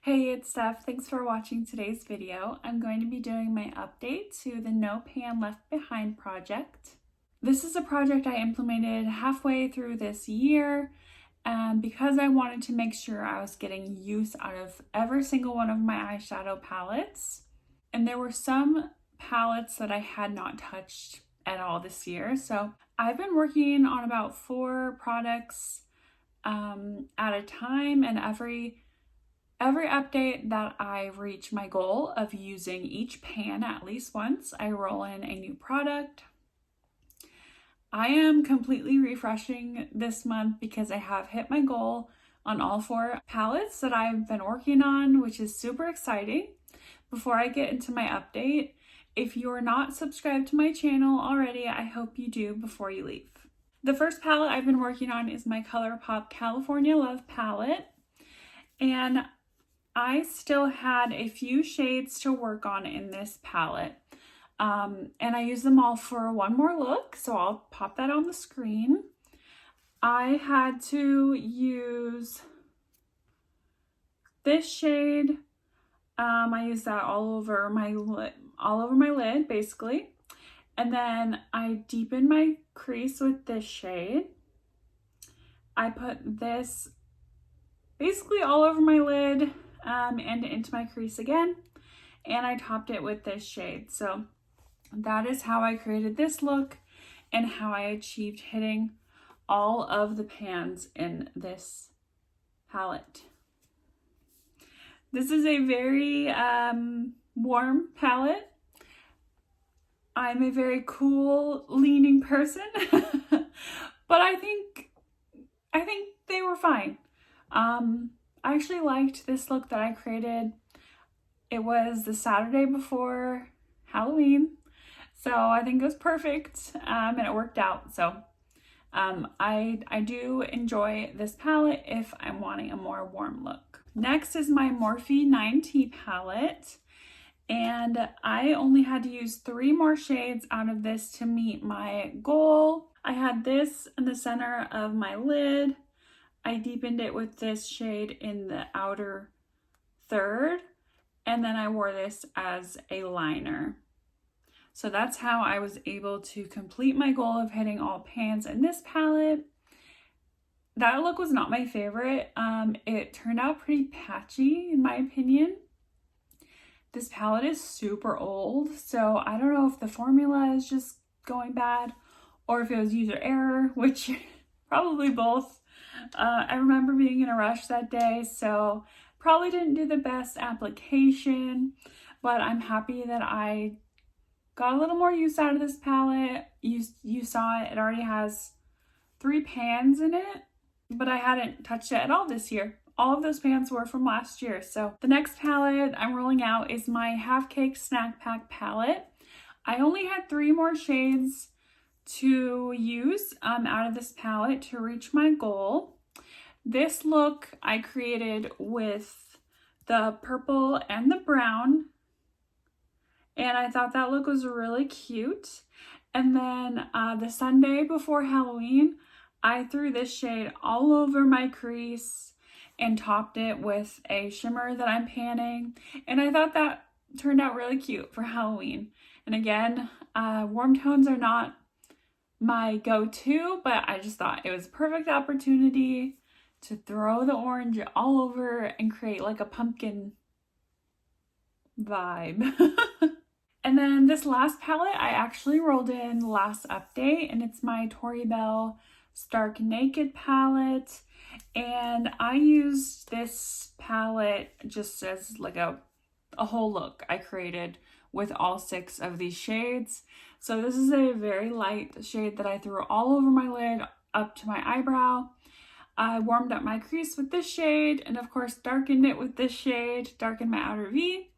Hey, it's Steph. Thanks for watching today's video. I'm going to be doing my update to the No Pan Left Behind project. This is a project I implemented halfway through this year, and because I wanted to make sure I was getting use out of every single one of my eyeshadow palettes. And there were some palettes that I had not touched at all this year. So I've been working on about 4 products at a time, and every update that I reach my goal of using each pan at least once, I roll in a new product. I am completely refreshing this month because I have hit my goal on all 4 palettes that I've been working on, which is super exciting. Before I get into my update, if you're not subscribed to my channel already, I hope you do before you leave. The first palette I've been working on is my Colourpop California Love palette, and I still had a few shades to work on in this palette. And I used them all for one more look, so I'll pop that on the screen. I had to use this shade. I used that all over my lid, basically. And then I deepened my crease with this shade. I put this basically all over my lid and into my crease again. And I topped it with this shade. So that is how I created this look and how I achieved hitting all of the pans in this palette. This is a very warm palette. I'm a very cool leaning person, but I think they were fine. I actually liked this look that I created. It was the Saturday before Halloween, so I think it was perfect, and it worked out. So I do enjoy this palette if I'm wanting a more warm look. Next is my Morphe 9T palette, and I only had to use 3 more shades out of this to meet my goal. I had this in the center of my lid. I deepened it with this shade in the outer third, and then I wore this as a liner. So that's how I was able to complete my goal of hitting all pans in this palette. That look was not my favorite. It turned out pretty patchy in my opinion. This palette is super old, so I don't know if the formula is just going bad or if it was user error, which probably both. I remember being in a rush that day, so probably didn't do the best application, but I'm happy that I got a little more use out of this palette. You saw it, it already has 3 pans in it, but I hadn't touched it at all this year. All of those pans were from last year. So the next palette I'm rolling out is my Half Cake Snack Pack palette. I only had 3 more shades to use out of this palette to reach my goal. This look I created with the purple and the brown, and I thought that look was really cute. And then the Sunday before Halloween, I threw this shade all over my crease and topped it with a shimmer that I'm panning, and I thought that turned out really cute for Halloween. And again, warm tones are not my go-to, but I just thought it was a perfect opportunity to throw the orange all over and create like a pumpkin vibe. And then this last palette I actually rolled in last update, and it's my Tory Bell Stark Naked palette. And I used this palette just as like a whole look I created with all 6 of these shades. So this is a very light shade that I threw all over my lid up to my eyebrow. I warmed up my crease with this shade, and of course darkened it with this shade, darkened my outer V.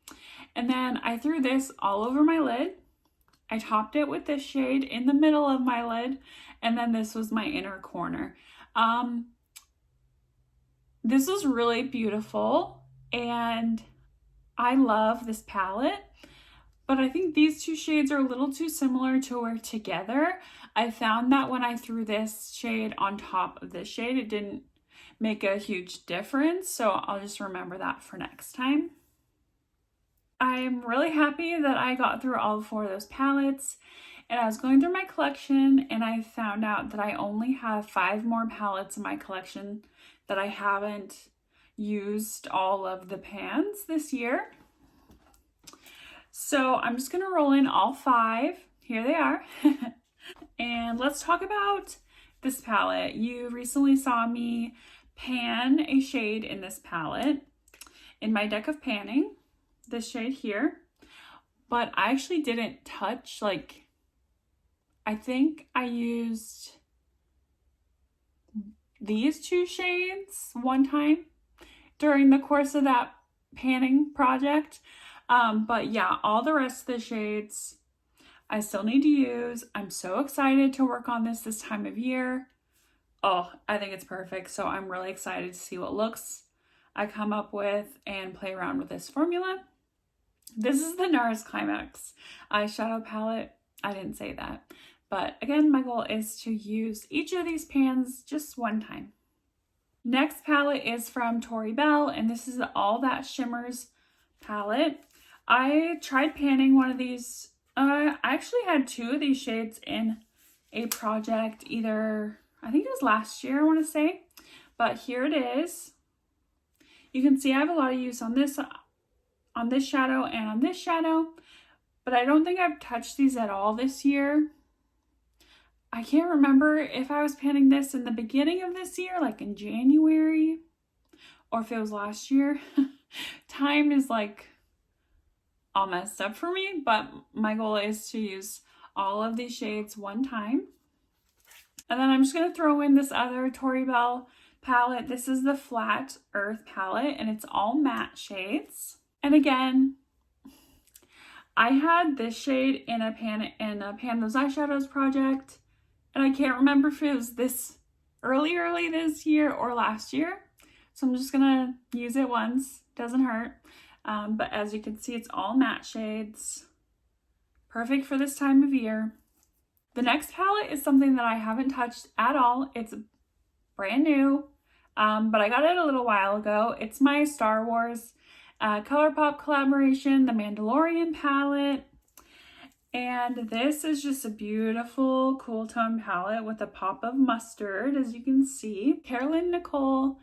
And then I threw this all over my lid. I topped it with this shade in the middle of my lid, and then this was my inner corner. This was really beautiful, and I love this palette, but I think these 2 shades are a little too similar to wear together. I found that when I threw this shade on top of this shade, it didn't make a huge difference, so I'll just remember that for next time. I'm really happy that I got through all 4 of those palettes, and I was going through my collection and I found out that I only have 5 more palettes in my collection that I haven't used all of the pans this year. So I'm just gonna roll in all 5. Here they are. And let's talk about this palette. You recently saw me pan a shade in this palette in my deck of panning, this shade here, but I actually didn't touch, like, I think I used these 2 shades one time during the course of that panning project. But yeah, all the rest of the shades I still need to use. I'm so excited to work on this time of year. Oh, I think it's perfect. So I'm really excited to see what looks I come up with and play around with this formula. This is the Nars Climax eyeshadow palette. I didn't say that. But again, my goal is to use each of these pans just one time. Next palette is from Tory Bell, and this is the All That Shimmers palette. I tried panning one of these. I actually had 2 of these shades in a project, either, I think it was last year, I want to say. But here it is. You can see I have a lot of use on this shadow and on this shadow, but I don't think I've touched these at all this year. I can't remember if I was panning this in the beginning of this year, like in January, or if it was last year. Time is like all messed up for me, but my goal is to use all of these shades one time. And then I'm just going to throw in this other Tory Bell palette. This is the Flat Earth palette, and it's all matte shades. And again, I had this shade in a Pan Those Eyeshadows project, and I can't remember if it was this early this year or last year. So I'm just gonna use it once, doesn't hurt. But as you can see, it's all matte shades. Perfect for this time of year. The next palette is something that I haven't touched at all. It's brand new, but I got it a little while ago. It's my Star Wars Colourpop collaboration, the Mandalorian palette. And this is just a beautiful cool tone palette with a pop of mustard, as you can see. Carolyn Nicole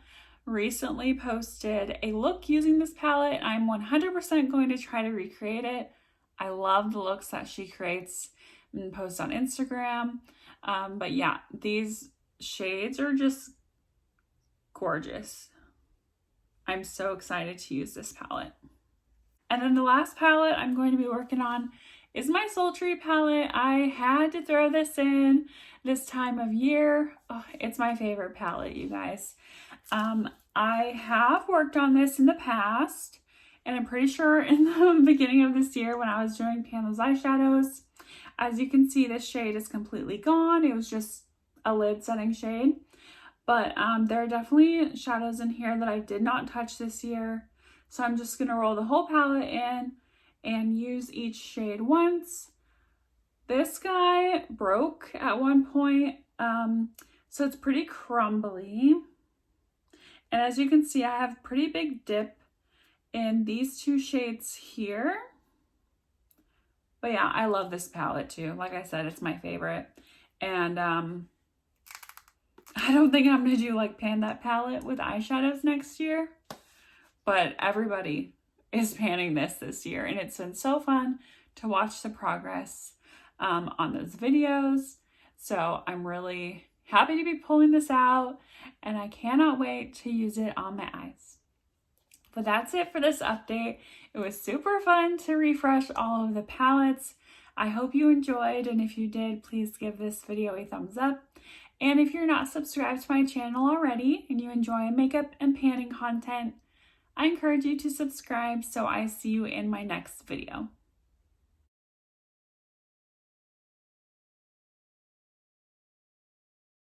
recently posted a look using this palette. I'm 100% going to try to recreate it. I love the looks that she creates and posts on Instagram. But yeah, these shades are just gorgeous. I'm so excited to use this palette. And then the last palette I'm going to be working on is my Sultry palette. I had to throw this in this time of year. Oh, it's my favorite palette, you guys. I have worked on this in the past, and I'm pretty sure in the beginning of this year when I was doing Pan Those Eyeshadows. As you can see, this shade is completely gone. It was just a lid setting shade. But there are definitely shadows in here that I did not touch this year. So I'm just going to roll the whole palette in and use each shade once. This guy broke at one point, so it's pretty crumbly. And as you can see, I have a pretty big dip in these 2 shades here. But yeah, I love this palette too. Like I said, it's my favorite. And I don't think I'm going to do like pan that palette with eyeshadows next year. But everybody is panning this year. And it's been so fun to watch the progress on those videos. So I'm really happy to be pulling this out. And I cannot wait to use it on my eyes. But that's it for this update. It was super fun to refresh all of the palettes. I hope you enjoyed, and if you did, please give this video a thumbs up. And if you're not subscribed to my channel already and you enjoy makeup and panning content, I encourage you to subscribe so I see you in my next video.